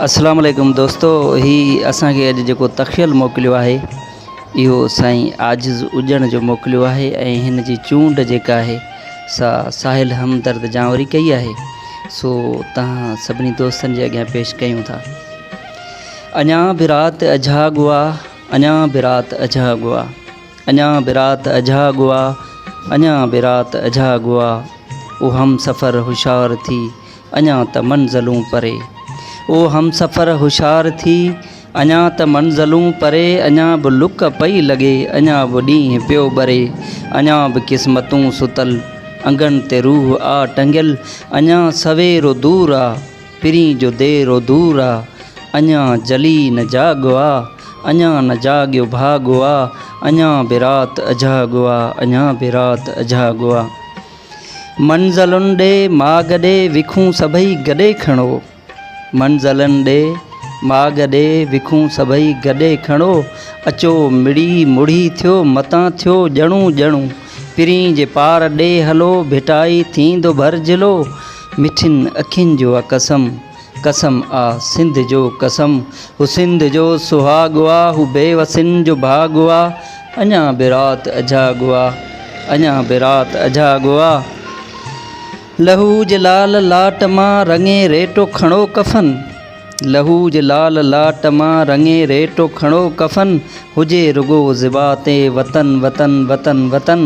अस्सलाम वालेकुम दोस्तों, ही असांखे अॼु जेको तख़ियल मोकिलियो आहे इहो साईं आजिज़ उजण जो मोकिलियो आहे ऐं हिन जी चूंड जेका आहे सा साहिल हमदर्द जांवरी कई आहे। सो तव्हां सभिनी दोस्तनि जे अॻियां पेश कयूं था। अञा बिरात अझागुआ, अञा बिरात अझागुआ, अञा बिरात अझागुआ, अञा बिरात अझागुआ, ओ हम सफ़र होशियार थी अञा त मंज़िलूं परे। ओ हम सफ़र होशियार थी अञा त मंज़िलूं परे। अञा बि लुक पई लॻे, अञा बि ॾींहुं पियो ॿरे, अञा बि क़िस्मतूं सुतल, अंगनि ते रूह आ टंगियल। अञा सवेरो दूर आ, पिरीं जो देरो दूर आ, अञा जली न जाॻो आ, अञा न जाॻियो भाॻो आ, अञा बि राति अझाॻो आ, अञा बि राति अझाॻो आ। मंज़िलुनि ॾे माॻ ॾे विखूं सभई गॾे खणो, मंज़िलनि ॾे माॻ ॾे विखूं सभई गॾे खणो। अचो मिड़ी मुड़ी थियो मतां थियो ॼणूं ॼणूं, पिरीं जे पार ॾे हलो भिटाई थींदो भरजिलो। मिठियुनि अखियुनि जो आ कसम, कसम आ सिंध जो कसम, हू सिंध जो सुहाॻो आ, हू बेवसिन जो भाॻो आ, अञा बि राति अझाॻो आ, अञा बि राति अझाॻो आ। लहू जे लाल लाट मां रंगे रेटो खणो कफ़न, लहू जे लाल लाट मां रंगे रेटो खणो कफ़न। हुजे रुगो ज़िबा ते वतन वतन वतन वतन,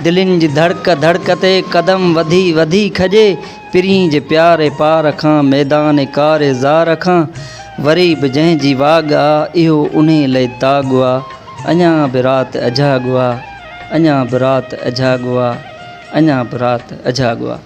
दिलनि जी धड़क धड़क ते क़दम वधी वधी खॼे। पिरीं जे प्यारे पार खां मैदान कारे ज़ार खां, वरी बि जंहिंजी वाॻ आ इहो उन लाइ दाॻो आ, अञा बि राति अझाॻो आ, अञा बि राति अझाॻो आ, अञा बि राति अझाॻो आ।